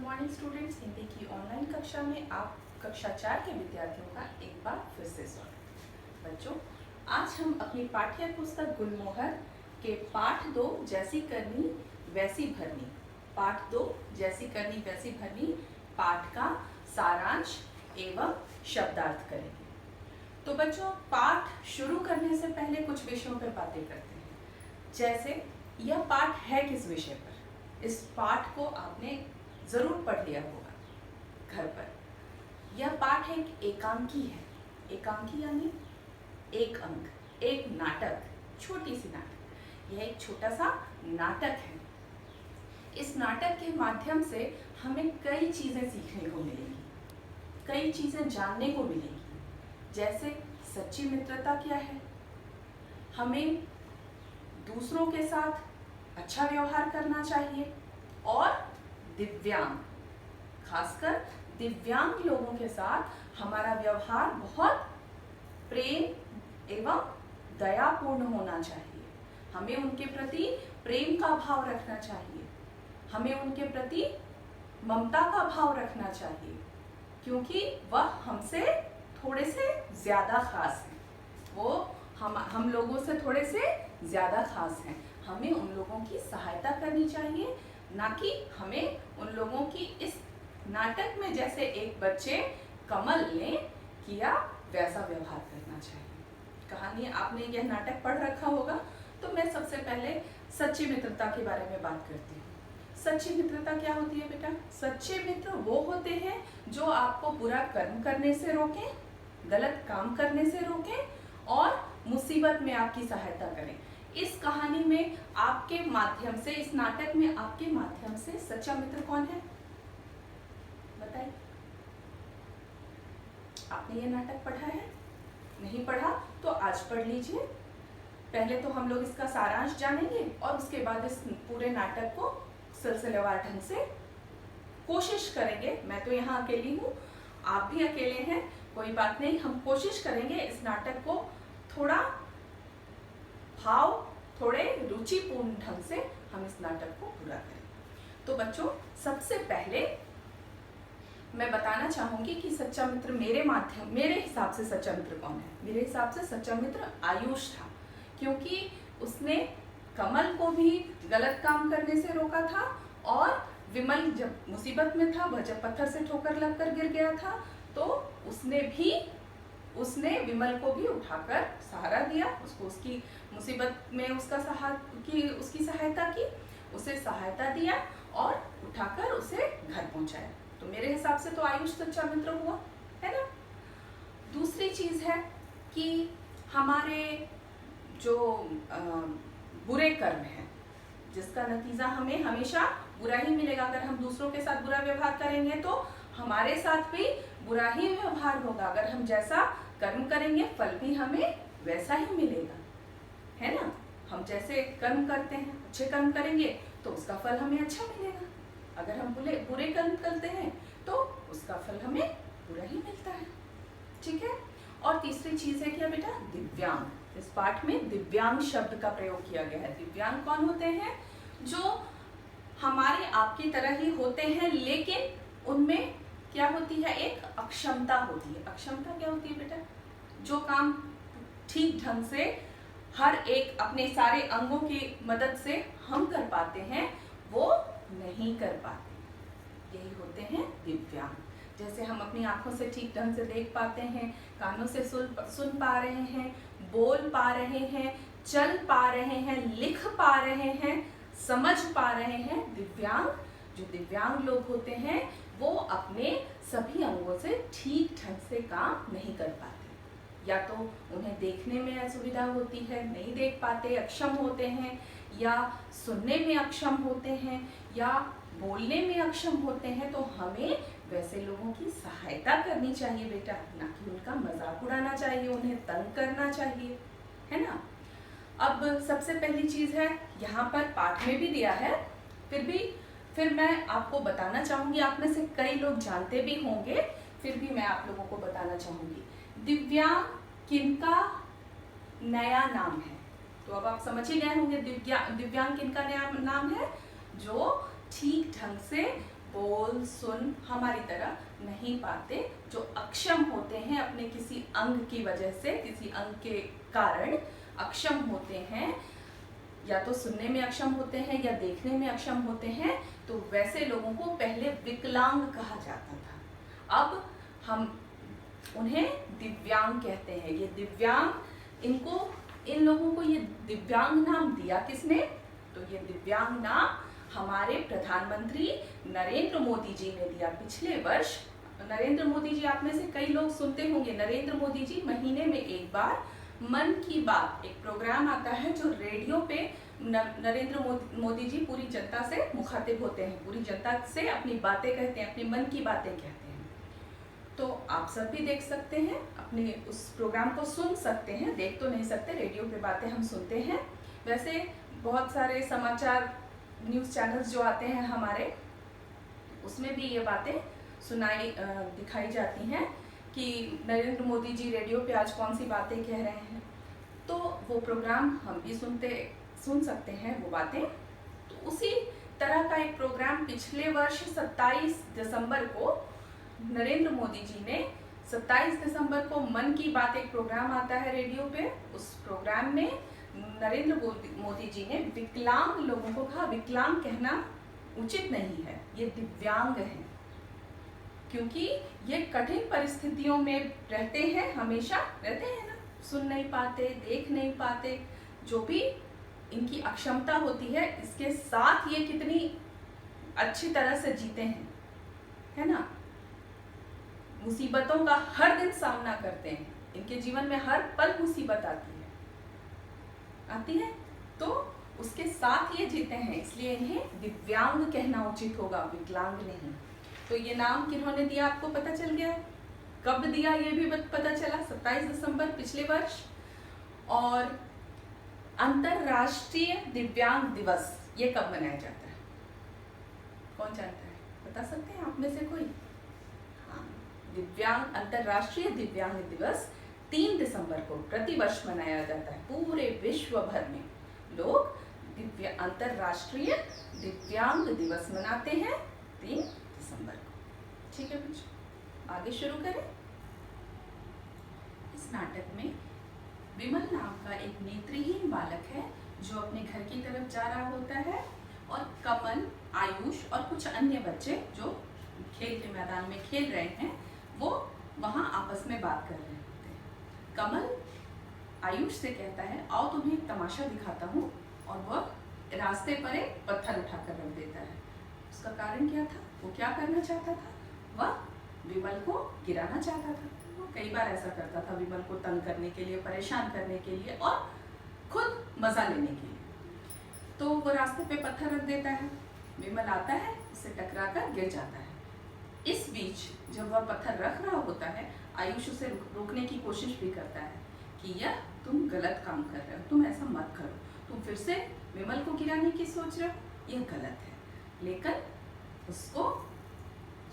Morning students, Hindi की online कक्षा में आप कक्षा 4 के विद्यार्थियों का एक बार फिर से स्वागत। बच्चों, आज हम अपनी पाठ्य पुस्तक गुलमोहर के पाठ 2 जैसी करनी वैसी भरनी, पाठ 2 जैसी करनी वैसी भरनी पाठ का सारांश एवं शब्दार्थ करेंगे। तो बच्चों, पाठ शुरू करने से पहले कुछ विषयों पर बातें करते हैं। जैसे यह पाठ है किस विषय पर? इस पाठ को आपने जरूर पढ़ लिया होगा घर पर। यह पाठ एक एकांकी है। एकांकी यानी एक अंक, एक नाटक, छोटी सी नाटक। यह एक छोटा सा नाटक है। इस नाटक के माध्यम से हमें कई चीजें सीखने को मिलेंगी, कई चीजें जानने को मिलेंगी। जैसे सच्ची मित्रता क्या है, हमें दूसरों के साथ अच्छा व्यवहार करना चाहिए, और दिव्यांग, खासकर दिव्यांग लोगों के साथ हमारा व्यवहार बहुत प्रेम एवं दयापूर्ण होना चाहिए। हमें उनके प्रति प्रेम का भाव रखना चाहिए, हमें उनके प्रति ममता का भाव रखना चाहिए, क्योंकि वह हमसे थोड़े से ज्यादा खास हैं। वो हम लोगों से थोड़े से ज्यादा खास हैं। हमें उन लोगों की सहायता करनी चाहिए, ना कि हमें उन लोगों की इस नाटक में जैसे एक बच्चे कमल ने किया वैसा व्यवहार करना चाहिए। कहानी आपने यह नाटक पढ़ रखा होगा, तो मैं सबसे पहले सच्ची मित्रता के बारे में बात करती हूँ। सच्ची मित्रता क्या होती है बेटा? सच्चे मित्र वो होते हैं जो आपको बुरा कर्म करने से रोकें, गलत काम करने से रोकें और मुसीबत में आपकी सहायता करें। इस कहानी में आपके माध्यम से, इस नाटक में आपके माध्यम से सच्चा मित्र कौन है बताइए। आपने ये नाटक पढ़ा है? नहीं पढ़ा तो आज पढ़ लीजिए। पहले तो हम लोग इसका सारांश जानेंगे और उसके बाद इस पूरे नाटक को सिलसिलेवार ढंग से कोशिश करेंगे। मैं तो यहाँ अकेली हूँ, आप भी अकेले हैं, कोई बात नहीं। हम कोशिश करेंगे इस नाटक को थोड़ा भाव, थोड़े रुचिपूर्ण ढंग से हम इस नाटक को पूरा करें। तो बच्चों, सबसे पहले मैं बताना चाहूंगी कि सच्चा मित्र मेरे हिसाब से सच्चा मित्र कौन है। मेरे हिसाब से सच्चा मित्र आयुष था, क्योंकि उसने कमल को भी गलत काम करने से रोका था, और विमल जब मुसीबत में था, वह जब पत्थर से ठोकर लगकर गिर गया था, तो उसने विमल को भी उठाकर सहारा दिया, उसको उसकी मुसीबत में उसकी सहायता की, उसे सहायता दिया और उठाकर उसे घर पहुंचाया। तो मेरे हिसाब से तो आयुष सच्चा मित्र हुआ, है ना। दूसरी चीज है कि हमारे जो बुरे कर्म हैं, जिसका नतीजा हमें हमेशा बुरा ही मिलेगा। अगर हम दूसरों के साथ बुरा व्यवहार करेंगे तो हमारे साथ भी बुरा ही व्यवहार होगा। अगर हम जैसा कर्म करेंगे, फल भी हमें वैसा ही मिलेगा, है ना। हम जैसे कर्म करते हैं, अच्छे कर्म करेंगे तो उसका फल हमें अच्छा मिलेगा। अगर हम बुरे कर्म करते हैं तो उसका फल हमें बुरा ही मिलता है, ठीक है। और तीसरी चीज है क्या बेटा? दिव्यांग। इस पाठ में दिव्यांग शब्द का प्रयोग किया गया है। दिव्यांग कौन होते हैं? जो हमारे आपकी तरह ही होते हैं, लेकिन उनमें क्या होती है? एक अक्षमता होती है। अक्षमता क्या होती है बेटा? जो काम ठीक ढंग से हर एक अपने सारे अंगों की मदद से हम कर पाते हैं, वो नहीं कर पाते। यही होते हैं दिव्यांग। जैसे हम अपनी आंखों से ठीक ढंग से देख पाते हैं, कानों से सुन पा रहे हैं, बोल पा रहे हैं, चल पा रहे हैं, लिख पा रहे हैं, समझ पा रहे हैं। जो दिव्यांग लोग होते हैं वो अपने सभी अंगों से ठीक ढंग से काम नहीं कर पाते। या तो उन्हें देखने में असुविधा होती है, नहीं देख पाते, अक्षम होते हैं, या सुनने में अक्षम होते हैं, या बोलने में अक्षम होते हैं। तो हमें वैसे लोगों की सहायता करनी चाहिए बेटा, ना कि उनका मजाक उड़ाना चाहिए, उन्हें तंग करना चाहिए, है ना। अब सबसे पहली चीज है, यहाँ पर पाठ में भी दिया है, फिर मैं आपको बताना चाहूंगी। आप में से कई लोग जानते भी होंगे, फिर भी मैं आप लोगों को बताना चाहूंगी। दिव्यांग किनका नया नाम है? तो अब आप समझ ही गए होंगे दिव्यांग किनका नया नाम है? जो ठीक ढंग से बोल सुन हमारी तरह नहीं पाते, जो अक्षम होते हैं अपने किसी अंग की वजह से, किसी अंग के कारण अक्षम होते हैं, या तो सुनने में अक्षम होते हैं या देखने में अक्षम होते हैं, तो वैसे लोगों को पहले विकलांग कहा जाता था। अब हम उन्हें दिव्यांग कहते हैं। ये दिव्यांग, इन लोगों को ये दिव्यांग नाम दिया किसने? तो ये दिव्यांग नाम हमारे प्रधानमंत्री नरेंद्र मोदी जी ने दिया पिछले वर्ष। नरेंद्र मोदी जी, आप में से कई लोग सुनते होंगे, नरेंद्र मोदी जी महीने में एक बार मन की बात एक प्रोग्राम आता है जो रेडियो पे नरेंद्र मोदी जी पूरी जनता से मुखातिब होते हैं, पूरी जनता से अपनी बातें कहते हैं, अपनी मन की बातें कहते हैं। तो आप सब भी देख सकते हैं, अपने उस प्रोग्राम को सुन सकते हैं, देख तो नहीं सकते, रेडियो पे बातें हम सुनते हैं। वैसे बहुत सारे समाचार न्यूज़ चैनल्स जो आते हैं हमारे, उसमें भी ये बातें दिखाई जाती हैं कि नरेंद्र मोदी जी रेडियो पे आज कौन सी बातें कह रहे हैं। तो वो प्रोग्राम हम भी सुन सकते हैं वो बातें। तो उसी तरह का एक प्रोग्राम पिछले वर्ष 27 दिसंबर को नरेंद्र मोदी जी ने 27 दिसंबर को मन की बात एक प्रोग्राम आता है रेडियो पे। उस प्रोग्राम में नरेंद्र मोदी जी ने विकलांग लोगों को कहा, विकलांग कहना उचित नहीं है, ये दिव्यांग हैं, क्योंकि ये कठिन परिस्थितियों में रहते हैं, हमेशा रहते हैं ना, सुन नहीं पाते, देख नहीं पाते, जो भी इनकी अक्षमता होती है, इसके साथ ये कितनी अच्छी तरह से जीते हैं, है ना। मुसीबतों का हर दिन सामना करते हैं, इनके जीवन में हर पल मुसीबत आती है, तो उसके साथ ये जीते हैं, इसलिए इन्हें दिव्यांग कहना उचित होगा, विकलांग नहीं। तो ये नाम किन्होंने दिया आपको पता चल गया? कब दिया ये भी पता चला, 27 दिसंबर पिछले वर्ष। और अंतरराष्ट्रीय दिव्यांग दिवस ये कब मनाया जाता है, कौन जानता है? बता सकते हैं आप में से कोई? हाँ, अंतरराष्ट्रीय दिव्यांग दिवस 3 दिसंबर को प्रतिवर्ष मनाया जाता है। पूरे विश्व भर में लोग अंतरराष्ट्रीय दिव्यांग दिवस मनाते हैं 3 दिसंबर को। ठीक है बच्चों, आगे शुरू करें। इस नाटक में विमल नाम का एक नेत्रहीन बालक है जो अपने घर की तरफ जा रहा होता है, और कमल, आयुष और कुछ अन्य बच्चे जो खेल के मैदान में खेल रहे हैं, वो वहां आपस में बात कर रहे होते हैं। कमल आयुष से कहता है, आओ तुम्हें एक तमाशा दिखाता हूँ, और वह रास्ते पर एक पत्थर उठाकर रख देता है। उसका कारण क्या था? वो क्या करना चाहता था? वह विमल को गिराना चाहता था। वो कई बार ऐसा करता था, विमल को तंग करने के लिए, परेशान करने के लिए और खुद मजा लेने के लिए। तो वो रास्ते पे पत्थर रख देता है, विमल आता है, उससे टकराकर गिर जाता है। इस बीच जब वह पत्थर रख रहा होता है, आयुष उसे रोकने की कोशिश भी करता है कि यह तुम गलत काम कर रहे हो, तुम ऐसा मत करो, तुम फिर से विमल को गिराने की सोच रहे हो, यह गलत है। लेकिन उसको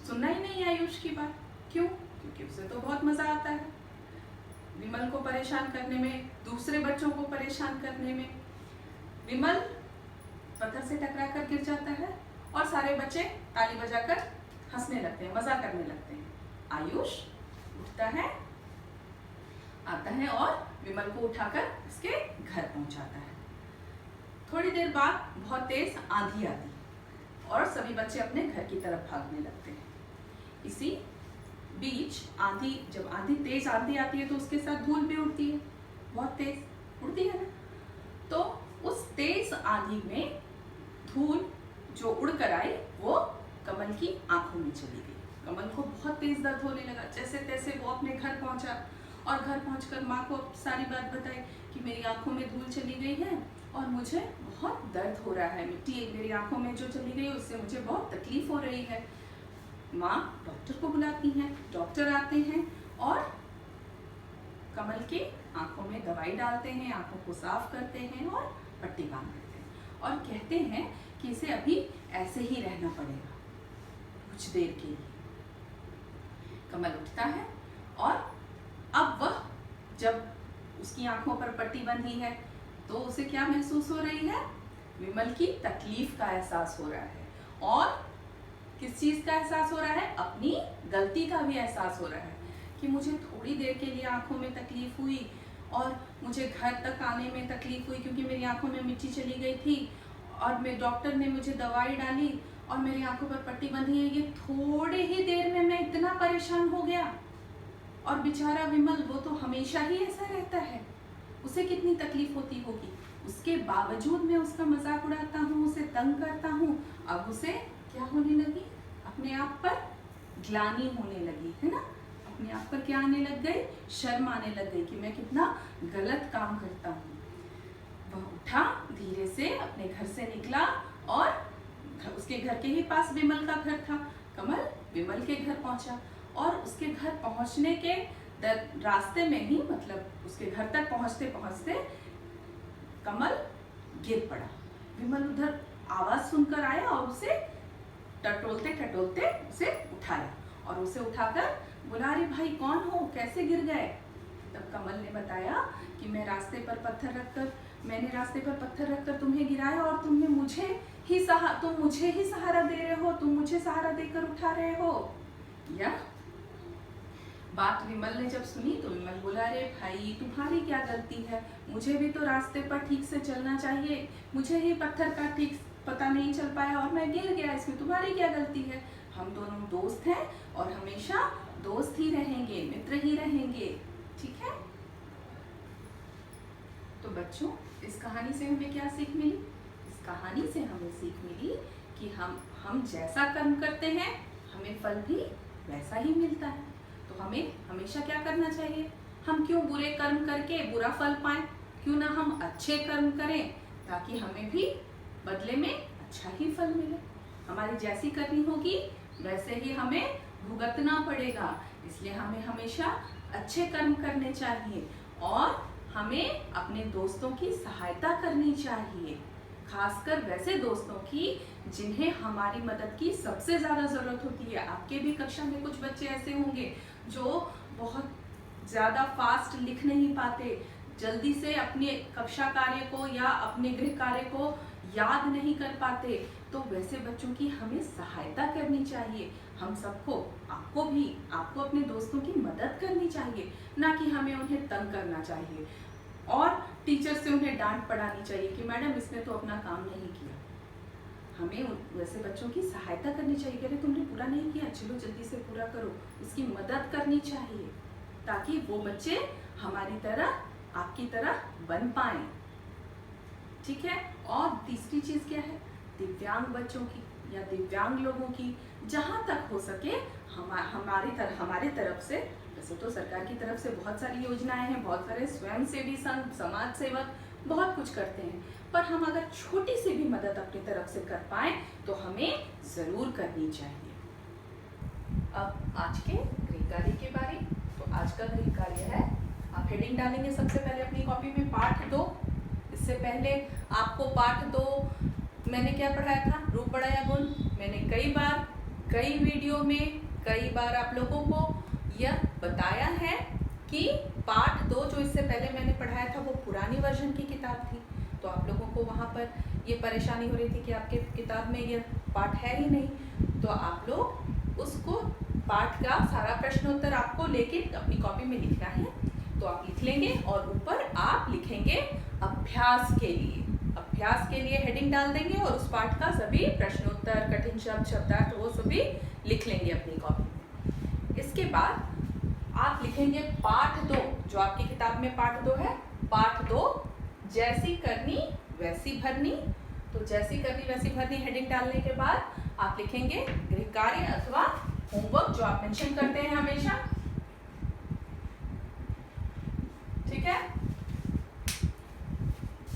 सुनना ही नहीं आयुष की बात। क्यों? क्योंकि उसे तो बहुत मजा आता है विमल को परेशान करने में, दूसरे बच्चों को परेशान करने में। विमल पत्थर से टकराकर गिर जाता है और सारे बच्चे ताली बजाकर हंसने लगते हैं, मजा करने लगते हैं। आयुष उठता है, आता है और विमल को उठाकर उसके घर पहुंचाता है। थोड़ी देर बाद बहुत तेज आंधी आती है और सभी बच्चे अपने घर की तरफ भागने लगते हैं। इसी बीच जब तेज आंधी आती है तो उसके साथ धूल भी उड़ती है, बहुत तेज उड़ती है ना। तो उस तेज आंधी में धूल जो उड़कर आई वो कमल की आंखों में चली गई। कमल को बहुत तेज दर्द होने लगा। जैसे तैसे वो अपने घर पहुंचा और घर पहुंचकर माँ को सारी बात बताई कि मेरी आंखों में धूल चली गई है और मुझे बहुत दर्द हो रहा है, मिट्टी मेरी आंखों में जो चली गई उससे मुझे बहुत तकलीफ हो रही है। माँ डॉक्टर को बुलाती हैं, डॉक्टर आते हैं और कमल की आंखों में दवाई डालते हैं, आंखों को साफ करते हैं और पट्टी बांध देते हैं और कहते हैं कि इसे अभी ऐसे ही रहना पड़ेगा कुछ देर के लिए। कमल उठता है और अब वह जब उसकी आंखों पर पट्टी बंधी है तो उसे क्या महसूस हो रही है? विमल की तकलीफ का एहसास हो रहा है और किस चीज का एहसास हो रहा है? अपनी गलती का भी एहसास हो रहा है कि मुझे थोड़ी देर के लिए आंखों में तकलीफ हुई और मुझे घर तक आने में तकलीफ हुई क्योंकि मेरी आंखों में मिट्टी चली गई थी और मेरे डॉक्टर ने मुझे दवाई डाली और मेरी आंखों पर पट्टी बंधी है। ये थोड़ी ही देर में मैं इतना परेशान हो गया। और बेचारा विमल, वो तो हमेशा ही ऐसा रहता है, उसे कितनी तकलीफ होती होगी। उसके बावजूद मैं उसका मजाक उड़ाता हूँ, उसे तंग करता हूँ। अब उसे क्या होने लगी? अपने आप पर ग्लानि होने लगी, है ना? अपने आप पर क्या आने लग गई? शर्म आने लग गई कि मैं कितना गलत काम करता हूँ। वह उठा, धीरे से अपने घर से निकला और उसके घर के ही पास विमल का घर था। कमल विमल के घर पहुंचा और उसके घर पहुंचने के रास्ते में ही, मतलब उसके घर तक पहुंचते पहुंचते कमल गिर पड़ा। विमल उधर आवाज सुनकर आया और उसे टटोलते टटोलते उसे उठाया और उसे उठाकर बोला, अरे भाई कौन हो, कैसे गिर गए? तब कमल ने बताया कि मैंने रास्ते पर पत्थर रखकर तुम्हें गिराया और तुम मुझे ही सहारा दे रहे हो, तुम मुझे सहारा देकर उठा रहे हो। या बात विमल ने जब सुनी तो विमल बोला, अरे भाई तुम्हारी क्या गलती है, मुझे भी तो रास्ते पर ठीक से चलना चाहिए, मुझे ही पत्थर का ठीक पता नहीं चल पाया और मैं गिर गया, इसमें तुम्हारी क्या गलती है? हम दोनों दोस्त हैं और हमेशा दोस्त ही रहेंगे, मित्र ही रहेंगे, ठीक है? तो बच्चों, इस कहानी से हमें क्या सीख मिली? इस कहानी से हमें सीख मिली कि हम जैसा कर्म करते हैं हमें फल भी वैसा ही मिलता है। तो हमें हमेशा क्या करना चाहिए? हम क्यों बुरे कर्म करके बुरा फल पाएं? क्यों ना हम अच्छे कर्म करें ताकि हमें भी बदले में अच्छा ही फल मिले। हमारी जैसी करनी होगी वैसे ही हमें भुगतना पड़ेगा। इसलिए हमें हमेशा अच्छे कर्म करने चाहिए और हमें अपने दोस्तों की सहायता करनी चाहिए, खासकर वैसे दोस्तों की जिन्हें हमारी मदद की सबसे ज्यादा जरूरत होती है। आपके भी कक्षा में कुछ बच्चे ऐसे होंगे जो बहुत ज्यादा फास्ट लिख नहीं पाते, जल्दी से अपने कक्षा कार्य को या अपने गृह कार्य को याद नहीं कर पाते। तो वैसे बच्चों की हमें सहायता करनी चाहिए। हम सबको, आपको अपने दोस्तों की मदद करनी चाहिए, ना कि हमें उन्हें तंग करना चाहिए और टीचर से उन्हें डांट पड़ानी चाहिए कि मैडम इसने तो अपना काम नहीं किया। हमें वैसे बच्चों की सहायता करनी चाहिए, अरे तुमने पूरा नहीं किया, चलो जल्दी से पूरा करो, उसकी मदद करनी चाहिए ताकि वो बच्चे हमारी तरह, आपकी तरह बन पाएं, ठीक है? और तीसरी चीज क्या है? दिव्यांग बच्चों की या दिव्यांग लोगों की जहां तक हो सके हमारे तरफ से, वैसे तो सरकार की तरफ से बहुत सारी योजनाएं हैं, बहुत सारे स्वयंसेवी संघ, समाज सेवक बहुत कुछ करते हैं, पर हम अगर छोटी सी भी मदद अपनी तरफ से कर पाए तो हमें जरूर करनी चाहिए। अब आज के गृह कार्य के बारे। तो आज का गृह कार्य है, आप हेडिंग डालेंगे सबसे पहले अपनी कॉपी में पाठ 2। इससे पहले आपको पाठ 2 मैंने क्या पढ़ाया था? रूप बढ़ाया गुण। मैंने कई वीडियो में कई बार आप लोगों को यह बताया है कि पाठ 2 जो इससे पहले मैंने पढ़ाया था वो पुरानी वर्जन की किताब थी। तो आप लोगों को वहाँ पर ये परेशानी हो रही थी कि आपके किताब में यह पाठ है ही नहीं। तो आप लोग उसको, पाठ का सारा प्रश्नोत्तर आपको लेके अपनी कॉपी में लिखना है। तो आप लिख लेंगे और ऊपर आप लिखेंगे अभ्यास के लिए हेडिंग डाल देंगे और उस पाठ का सभी प्रश्नोत्तर, कठिन शब्द, शब्दार्थ वो सभी लिख लेंगे अपनी कॉपी में। इसके बाद आप लिखेंगे पाठ 2, जो आपकी किताब में पाठ 2 है। पाठ 2, जैसी करनी वैसी भरनी। तो जैसी करनी वैसी भरनी हेडिंग डालने के बाद आप लिखेंगे गृह कार्य अथवा होमवर्क, जो आप मेंशन करते हैं हमेशा, ठीक है?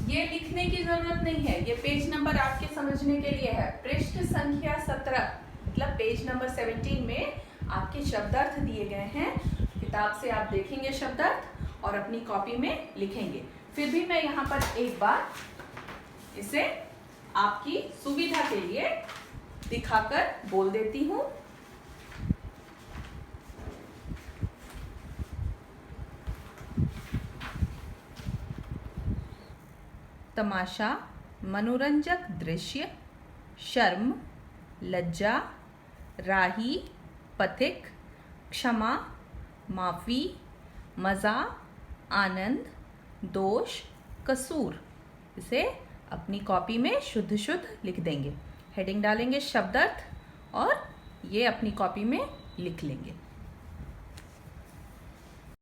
ये लिखने की जरूरत नहीं है, ये पेज नंबर आपके समझने के लिए है। पृष्ठ संख्या 17 मतलब पेज नंबर 17 में आपके शब्दार्थ दिए गए हैं। किताब से आप देखेंगे शब्दार्थ और अपनी कॉपी में लिखेंगे। फिर भी मैं यहाँ पर एक बार इसे आपकी सुविधा के लिए दिखाकर बोल देती हूँ। तमाशा, मनोरंजक दृश्य, शर्म, लज्जा, राही, पथिक, क्षमा, माफ़ी, मज़ा, आनंद, दोष, कसूर। इसे अपनी कॉपी में शुद्ध शुद्ध लिख देंगे। हेडिंग डालेंगे शब्दार्थ और ये अपनी कॉपी में लिख लेंगे।